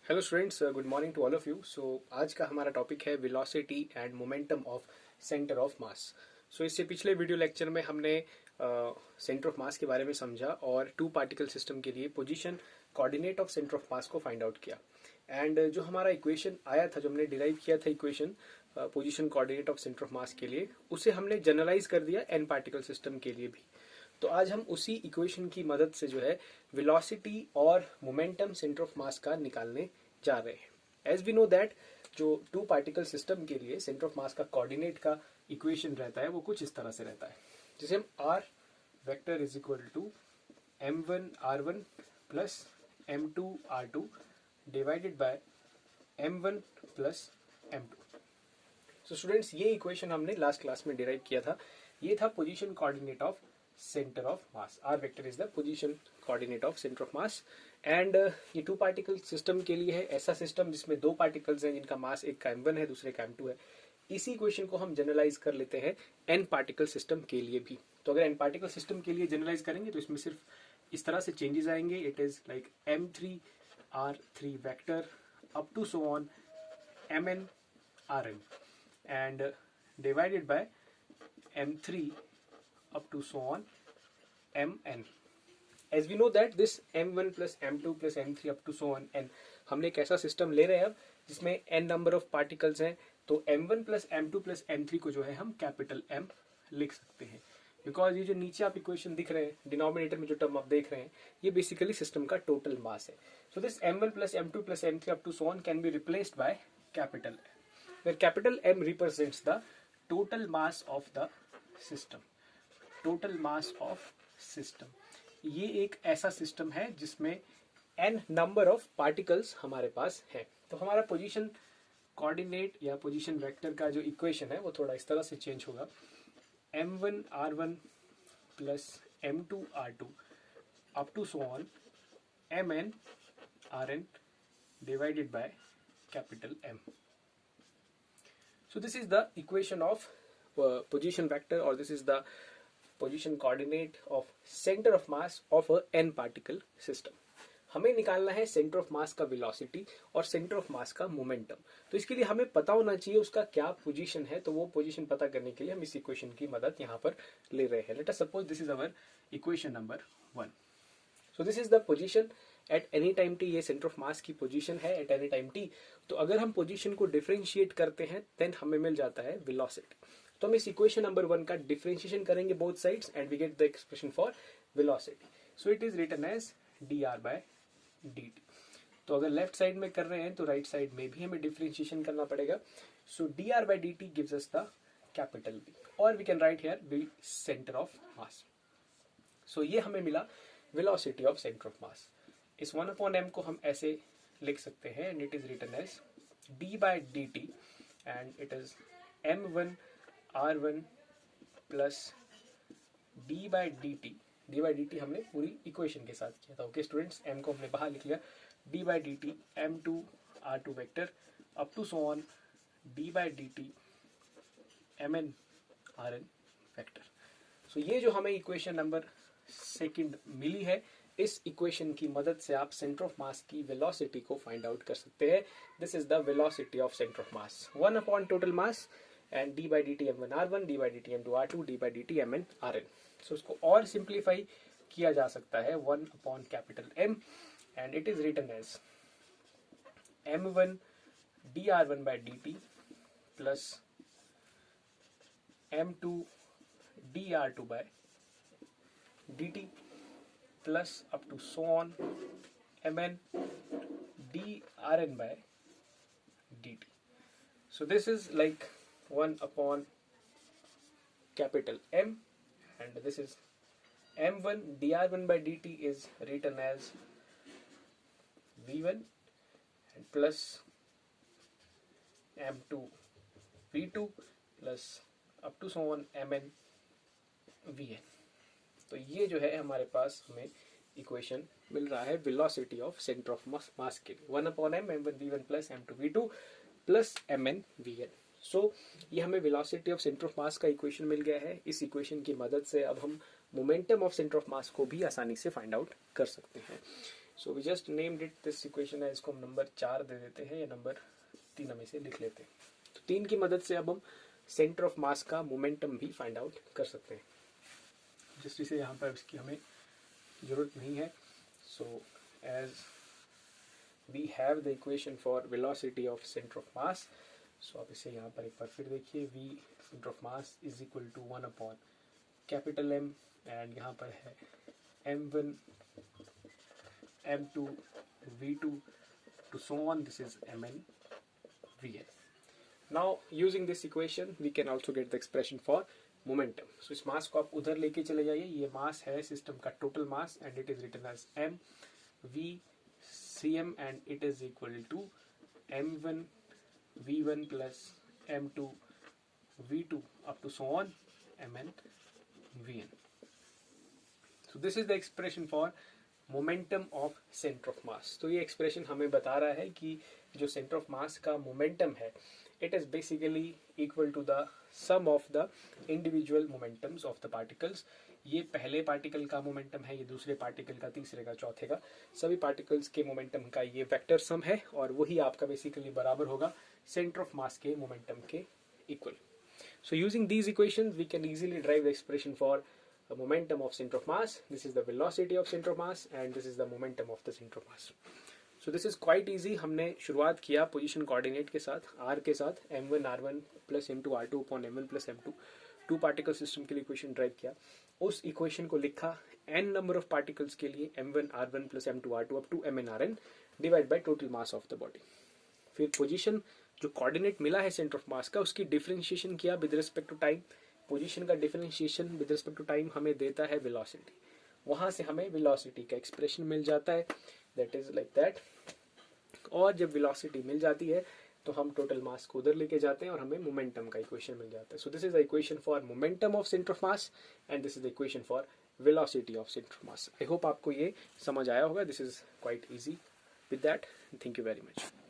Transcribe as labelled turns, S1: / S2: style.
S1: Hello students, good morning to all of you. So आज का हमारा टॉपिक है velocity and momentum of centre of mass. So इससे पिछले वीडियो लेक्चर में हमने सेंटर ऑफ मास के बारे में समझा और टू पार्टिकल सिस्टम के लिए position coordinate of centre of mass को फाइंड आउट किया। एंड जो हमारा इक्वेशन आया था, जो हमने डिराइव किया था equation position coordinate of centre of मास के लिए, उसे हमने जनरलाइज कर दिया एन पार्टिकल सिस्टम के लिए भी। तो आज हम उसी इक्वेशन की मदद से जो है वेलोसिटी और मोमेंटम सेंटर ऑफ मास का निकालने जा रहे हैं। एज वी नो दैट जो टू पार्टिकल सिस्टम के लिए सेंटर ऑफ मास का कोऑर्डिनेट का इक्वेशन रहता है वो कुछ इस तरह से रहता है, जिसे हम r vector is equal to m1 r1 plus m2 r2 divided by m1 plus m2। So students, ये इक्वेशन हमने लास्ट क्लास में डिराइव किया था। ये था position coordinate of centre of mass. r vector is the position coordinate of centre of mass. And ये two particle system के लिए है, ऐसा सिस्टम जिसमें दो पार्टिकल्स हैं जिनका मास एक का m1 है, दूसरे का m2 है। इसी इक्वेशन को हम जनरलाइज कर लेते हैं n पार्टिकल सिस्टम के लिए भी। तो अगर n पार्टिकल सिस्टम के लिए जनरलाइज करेंगे तो इसमें सिर्फ इस तरह से चेंजेस आएंगे। It is like m3 r3 vector up to so on mn rn and divided by m3 up to so on mn. As we know that this m1 plus m2 plus m3 up to so on n, हमने एक ऐसा system ले रहे हैं अब जिसमें n number of particles हैं। तो m1 plus m2 plus m3 को जो है हम कैपिटल M लिख सकते हैं, बिकॉज ये जो नीचे आप इक्वेशन दिख रहे हैं, डिनोमिनेटर में जो टर्म आप देख रहे हैं, ये बेसिकली सिस्टम का टोटल मास है। So this m1 plus m2 plus m3 up to so on can be replaced by capital M, where capital M represents the total mass of the system. Total mass of system, ये एक ऐसा system है जिसमें n number of particles हमारे पास है। तो हमारा position coordinate या पोजीशन वेक्टर का जो इक्वेशन है वो थोड़ा इस तरह से चेंज होगा। m1 r1 plus m2 r2 up to so on mn rn divided by capital M. So this is the equation of position vector, or this is the position coordinate of center of mass of a n particle system. हमें निकालना है centre of mass का velocity और centre of mass का momentum. तो इसके लिए हमें पता होना चाहिए उसका क्या पोजीशन है। तो वो पोजीशन पता करने के लिए हम इस इक्वेशन की मदद यहाँ पर ले रहे हैं। Let us suppose this is our equation number 1। So this is the position at any time T. ये सेंटर ऑफ मास की पोजीशन है एट एनी टाइम टी। तो अगर हम पोजीशन को डिफरेंशिएट करते हैं देन हमें मिल जाता है वेलोसिटी। तो हम इस इक्वेशन नंबर 1 का डिफरेंशिएशन करेंगे both sides and we get the expression for velocity. So it is written as dr by dt। तो अगर लेफ्ट साइड में कर रहे हैं तो राइट साइड में भी हमें डिफरेंशिएशन करना पड़ेगा। So dr by dt gives us the capital V, और we can write here V centre of mass. So ये हमें मिला velocity of centre of mass. इस 1/m को हम ऐसे लिख सकते हैं and it is written as d by dt and it is m1 r1 plus d by D T हमने पूरी इक्वेशन के साथ किया था। ओके स्टूडेंट्स, m को हमने बाहर लिख लिया, d by D T m2 r2 vector up to so on d by D T mn rn vector. So ये जो हमें इक्वेशन नंबर 2 मिली है, इस इक्वेशन की मदद से आप सेंटर ऑफ मास की वेलोसिटी को फाइंड आउट कर सकते हैं। This is the velocity of centre of mass 1 upon total mass and d by dt m1 r1 d by dt m2 r2 d by dt mn rn। So इसको और simplify किया जा सकता है 1 upon capital M and it is written as m1 dr1 by dt plus m2 dr2 by dt plus up to so on mn drn by dt। So this is like 1 upon capital M and this is m1 dr1 by dt is written as v1 and plus m2 v2 plus up to so on mn vn। तो ये जो है हमारे पास हमें equation मिल रहा है velocity of centre of मास के लिए 1 upon m m1 v1 plus m2 v2 plus mn vn। सो ये हमें velocity of centre of mass का इक्वेशन मिल गया है। इस इक्वेशन की मदद से अब हम momentum of centre of mass को भी आसानी से फाइंड आउट कर सकते हैं। So we just named it this equation है, इसको हम नंबर 4 दे देते हैं या नंबर 3 हमें से लिख लेते हैं। तो 3 की मदद से अब हम सेंटर ऑफ मास का मोमेंटम भी फाइंड आउट कर सकते हैं। जस्ट इसे यहाँ पर इसकी हमें जरूरत नहीं है। So as we have the equation for velocity of centre of mass, so आप इसे यहाँ पर एक बार फिर देखिए, v centre of mass is equal to 1 upon capital M, and यहाँ पर है m1 m2 v2 to so on, this is mn vn. Now using this equation we can also get the expression for momentum. So इस मास को आप उधर लेके चले जाइए, ये मास है सिस्टम का total mass and it is written as m v cm and it is equal to m1 v1 plus m2 v2 up to so on mn vn. So this is the expression for momentum of centre of मास। तो ये expression हमें बता रहा है कि जो centre of mass का momentum है it is basically equal to the sum of the individual momentums of the particles. ये पहले पार्टिकल का मोमेंटम है, ये दूसरे पार्टिकल का, तीसरे का, चौथे का, सभी पार्टिकल्स के मोमेंटम का ये वेक्टर सम है और वही आपका बेसिकली बराबर होगा सेंटर ऑफ मास के मोमेंटम के equal. So using these equations we can easily derive the expression for the momentum of center of mass. This is the velocity of center of mass and this is the momentum of the center of mass. So this is quite easy. हमने शुरुआत किया position coordinate के साथ, r के साथ, m1 r1 plus m2 r2 upon m1 plus m2, 2 particle system के लिए equation drive किया, उस इक्वेशन को लिखा n नंबर ऑफ पार्टिकल्स के लिए m1 r1 plus m2 r2 up to mn rn divide by total mass of the body. फिर position जो कोऑर्डिनेट मिला है सेंटर ऑफ मास का उसकी डिफरेंशिएशन किया with respect to time. Position का differentiation with respect to time हमें देता है वेलोसिटी, वहां से हमें वेलोसिटी का एक्सप्रेशन मिल जाता है, दैट इज लाइक दैट। और जब वेलोसिटी मिल जाती है तो हम टोटल मास को उधर लेके जाते हैं और हमें मोमेंटम का इक्वेशन मिल जाता है। So this is the equation for momentum of centre of mass and this is the equation for velocity of centre of mass. I hope आपको ये समझ आया होगा। This is quite easy with that. Thank you very much.